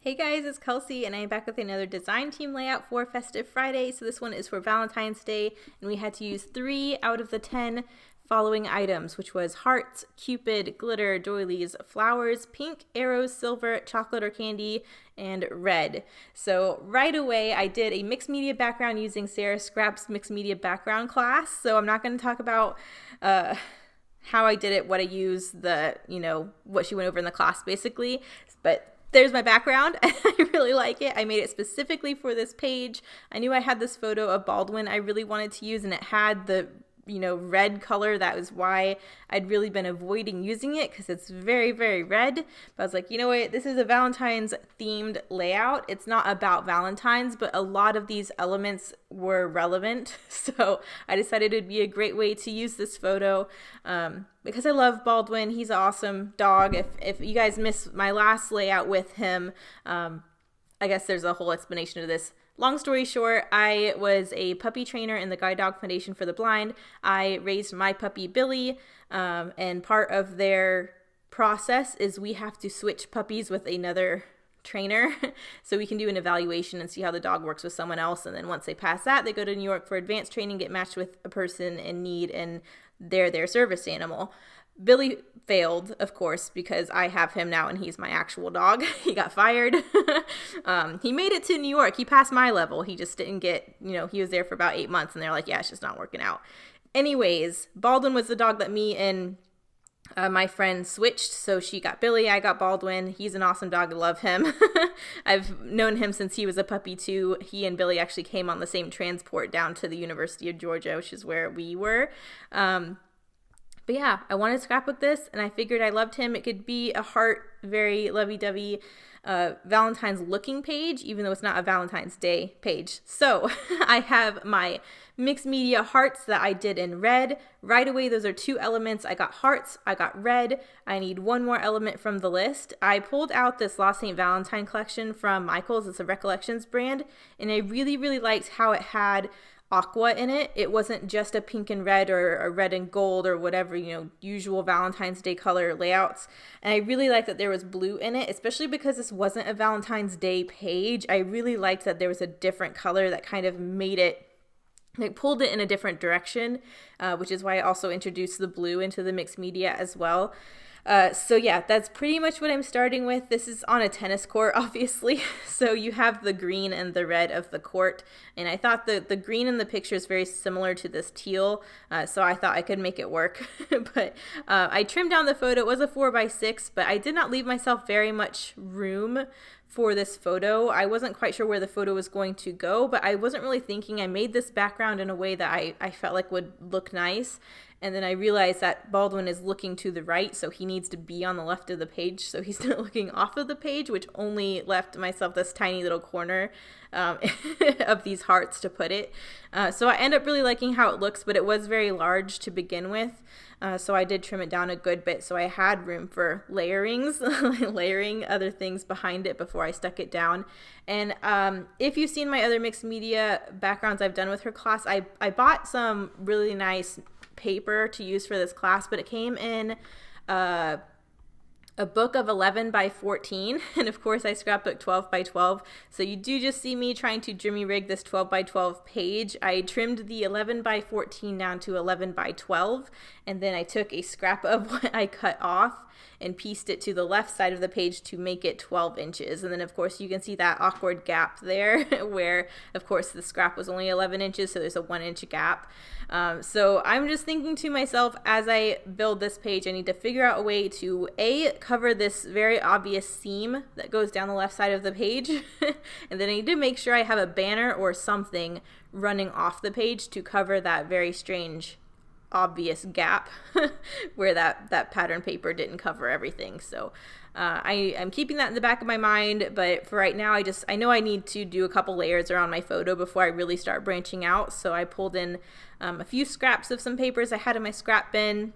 Hey guys, it's Kelsey and I'm back with another design team layout for Festive Friday. So this one is for Valentine's Day and we had to use 3 out of the 10 following items, which was hearts, cupid, glitter, doilies, flowers, pink, arrows, silver, chocolate or candy, and red. So right away I did a mixed media background using Sarah Scrap's mixed media background class. So I'm not going to talk about how I did it, what I used, what she went over in the class basically, but there's my background. I really like it. I made it specifically for this page. I knew I had this photo of Baldwin I really wanted to use, and it had the red color. That was why I'd really been avoiding using it, because it's very, very red. But I was like, you know what? This is a Valentine's themed layout. It's not about Valentine's, but a lot of these elements were relevant. So I decided it'd be a great way to use this photo. Because I love Baldwin. He's an awesome dog. If you guys missed my last layout with him, I guess there's a whole explanation to this. Long story short, I was a puppy trainer in the Guide Dog Foundation for the Blind. I raised my puppy Billy, and part of their process is we have to switch puppies with another trainer so we can do an evaluation and see how the dog works with someone else. And then once they pass that, they go to New York for advanced training, get matched with a person in need, and they're their service animal. Billy failed, of course, because I have him now and he's my actual dog. He got fired. He made it to New York. He passed my level. He just didn't get, he was there for about 8 months and they're like, yeah, it's just not working out. Anyways, Baldwin was the dog that me and my friend switched. So she got Billy, I got Baldwin. He's an awesome dog. I love him. I've known him since he was a puppy too. He and Billy actually came on the same transport down to the University of Georgia, which is where we were. But yeah, I wanted to scrapbook this, and I figured I loved him. It could be a heart, very lovey-dovey Valentine's looking page, even though it's not a Valentine's Day page. So I have my mixed media hearts that I did in red. Right away, those are 2 elements. I got hearts, I got red. I need 1 more element from the list. I pulled out this Lost St. Valentine collection from Michael's. It's a Recollections brand, and I really, really liked how it had aqua in it. It wasn't just a pink and red or a red and gold or whatever, usual Valentine's Day color layouts. And I really liked that there was blue in it, especially because this wasn't a Valentine's Day page. I really liked that there was a different color that kind of made it, pulled it in a different direction, which is why I also introduced the blue into the mixed media as well. So yeah, that's pretty much what I'm starting with. This is on a tennis court, obviously. So you have the green and the red of the court. And I thought the green in the picture is very similar to this teal. So I thought I could make it work. But I trimmed down the photo. It was a 4x6, but I did not leave myself very much room for this photo. I wasn't quite sure where the photo was going to go, but I wasn't really thinking. I made this background in a way that I felt like would look nice. And then I realized that Baldwin is looking to the right, so he needs to be on the left of the page, so he's not looking off of the page, which only left myself this tiny little corner of these hearts to put it. So I end up really liking how it looks, but it was very large to begin with, so I did trim it down a good bit, so I had room for layering other things behind it before I stuck it down. And if you've seen my other mixed media backgrounds I've done with her class, I bought some really nice paper to use for this class, but it came in a book of 11 by 14, and of course I scrapbooked 12 by 12, so you do just see me trying to jimmy rig this 12 by 12 page. I trimmed the 11 by 14 down to 11 by 12, and then I took a scrap of what I cut off and pieced it to the left side of the page to make it 12 inches. And then of course you can see that awkward gap there where of course the scrap was only 11 inches, so there's a 1-inch gap. So I'm just thinking to myself, as I build this page, I need to figure out a way to cover this very obvious seam that goes down the left side of the page and then I need to make sure I have a banner or something running off the page to cover that very strange obvious gap where that pattern paper didn't cover everything. So I'm keeping that in the back of my mind, but for right now I know I need to do a couple layers around my photo before I really start branching out. So I pulled in a few scraps of some papers I had in my scrap bin,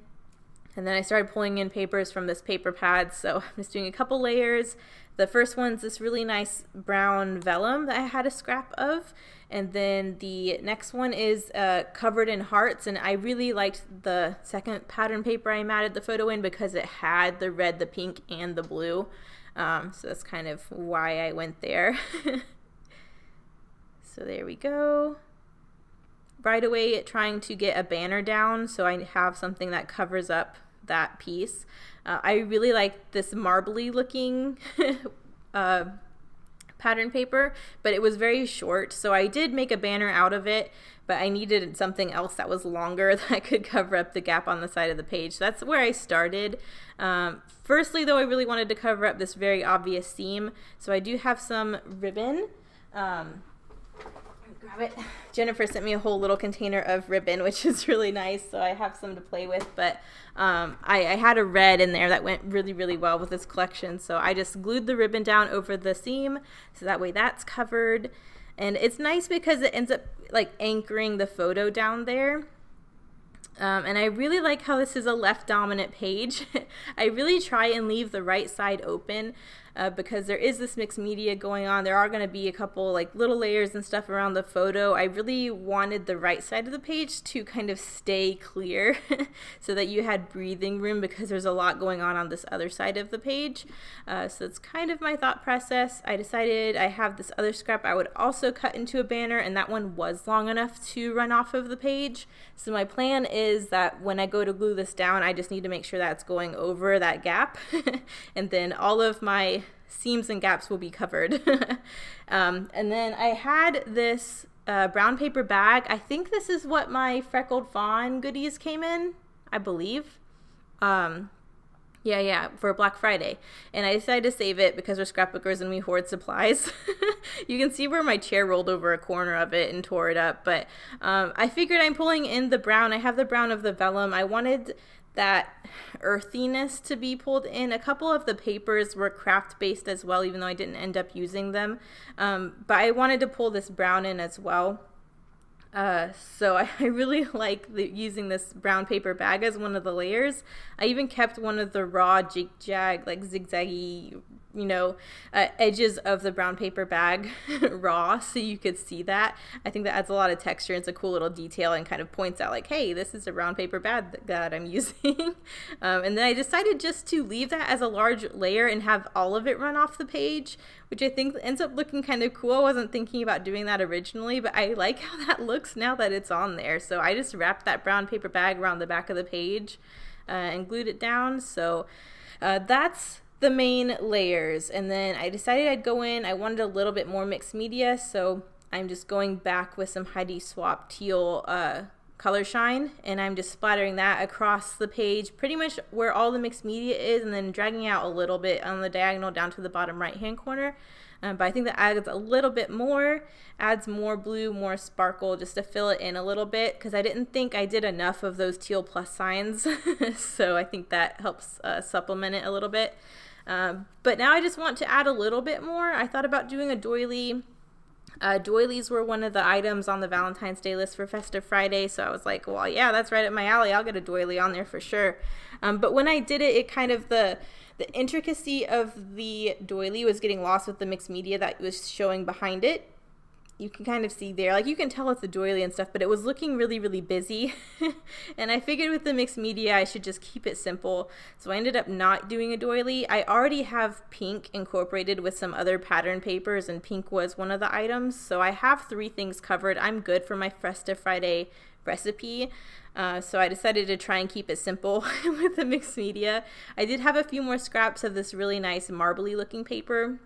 and then I started pulling in papers from this paper pad. So I'm just doing a couple layers. The first one's this really nice brown vellum that I had a scrap of. And then the next one is covered in hearts. And I really liked the second pattern paper I matted the photo in because it had the red, the pink, and the blue. So that's kind of why I went there. So there we go. Right away trying to get a banner down so I have something that covers up that piece. I really like this marbly looking pattern paper, but it was very short, so I did make a banner out of it, but I needed something else that was longer that could cover up the gap on the side of the page. So that's where I started. Firstly, though, I really wanted to cover up this very obvious seam, so I do have some ribbon. Grab it. Jennifer sent me a whole little container of ribbon, which is really nice, so I have some to play with, but I had a red in there that went really, really well with this collection, so I just glued the ribbon down over the seam, so that way that's covered. And it's nice because it ends up like anchoring the photo down there. And I really like how this is a left dominant page. I really try and leave the right side open because there is this mixed media going on. There are going to be a couple like little layers and stuff around the photo. I really wanted the right side of the page to kind of stay clear so that you had breathing room because there's a lot going on this other side of the page. So that's kind of my thought process. I decided I have this other scrap I would also cut into a banner, and that one was long enough to run off of the page. So my plan is that when I go to glue this down, I just need to make sure that's going over that gap and then all of my seams and gaps will be covered. And then I had this brown paper bag. I think this is what my freckled fawn goodies came in, I believe. Yeah, for Black Friday. And I decided to save it because we're scrapbookers and we hoard supplies. You can see where my chair rolled over a corner of it and tore it up. But I figured I'm pulling in the brown. I have the brown of the vellum. I wanted that earthiness to be pulled in. A couple of the papers were craft based as well, even though I didn't end up using them. But I wanted to pull this brown in as well. So I really like using this brown paper bag as one of the layers. I even kept one of the raw jig-jag, like zigzaggy, edges of the brown paper bag raw so you could see that. I think that adds a lot of texture. It's a cool little detail and kind of points out like, hey, this is a brown paper bag that I'm using. And then I decided just to leave that as a large layer and have all of it run off the page, which I think ends up looking kind of cool. I wasn't thinking about doing that originally, but I like how that looks now that it's on there. So I just wrapped that brown paper bag around the back of the page and glued it down. So that's the main layers. And then I decided I'd go in. I wanted a little bit more mixed media, so I'm just going back with some Heidi Swapp teal color shine, and I'm just splattering that across the page pretty much where all the mixed media is, and then dragging out a little bit on the diagonal down to the bottom right hand corner. But I think that adds a little bit more, adds more blue, more sparkle, just to fill it in a little bit, because I didn't think I did enough of those teal plus signs. So I think that helps supplement it a little bit. But now I just want to add a little bit more. I thought about doing a doily. Doilies were one of the items on the Valentine's Day list for Festive Friday, so I was like, well, yeah, that's right up my alley. I'll get a doily on there for sure. But when I did it, it kind of the intricacy of the doily was getting lost with the mixed media that was showing behind it. You can kind of see there, like you can tell it's a doily and stuff, but it was looking really, really busy. And I figured with the mixed media, I should just keep it simple. So I ended up not doing a doily. I already have pink incorporated with some other pattern papers, and pink was one of the items. So I have 3 things covered. I'm good for my Festive Friday recipe. So I decided to try and keep it simple with the mixed media. I did have a few more scraps of this really nice marbly looking paper.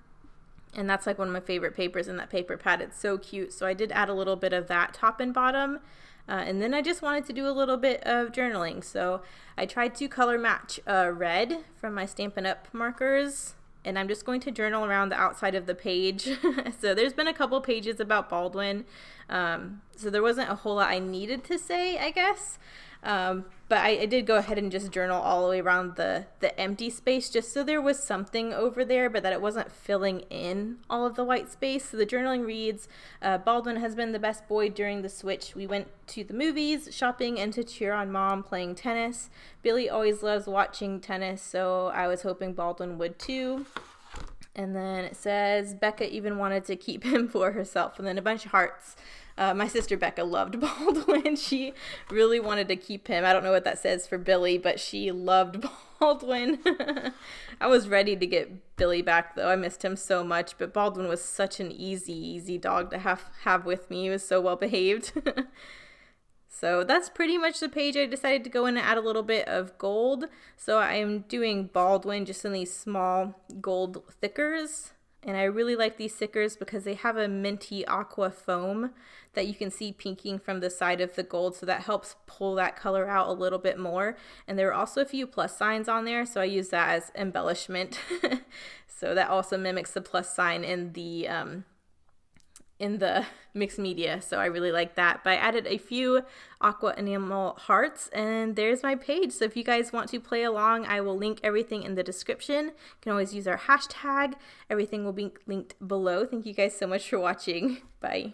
And that's like one of my favorite papers in that paper pad. It's so cute. So I did add a little bit of that top and bottom. And then I just wanted to do a little bit of journaling. So I tried to color match red from my Stampin' Up! Markers. And I'm just going to journal around the outside of the page. So there's been a couple pages about Baldwin. So there wasn't a whole lot I needed to say, I guess. But I did go ahead and just journal all the way around the empty space, just so there was something over there, but that it wasn't filling in all of the white space. So the journaling reads, Baldwin has been the best boy during the switch. We went to the movies, shopping, and to cheer on Mom playing tennis. Billy always loves watching tennis, so I was hoping Baldwin would too. And then it says, Becca even wanted to keep him for herself, and then a bunch of hearts. My sister Becca loved Baldwin. She really wanted to keep him. I don't know what that says for Billy, but she loved Baldwin. I was ready to get Billy back, though. I missed him so much, but Baldwin was such an easy dog to have with me. He was so well behaved. So that's pretty much the page. I decided to go in and add a little bit of gold. So I'm doing Baldwin just in these small gold thickers. And I really like these stickers because they have a minty aqua foam that you can see pinking from the side of the gold. So that helps pull that color out a little bit more. And there are also a few plus signs on there. So I use that as embellishment. So that also mimics the plus sign in the mixed media, so I really like that. But I added a few aqua enamel hearts, and there's my page. So if you guys want to play along, I will link everything in the description. You can always use our hashtag. Everything will be linked below. Thank you guys so much for watching. Bye.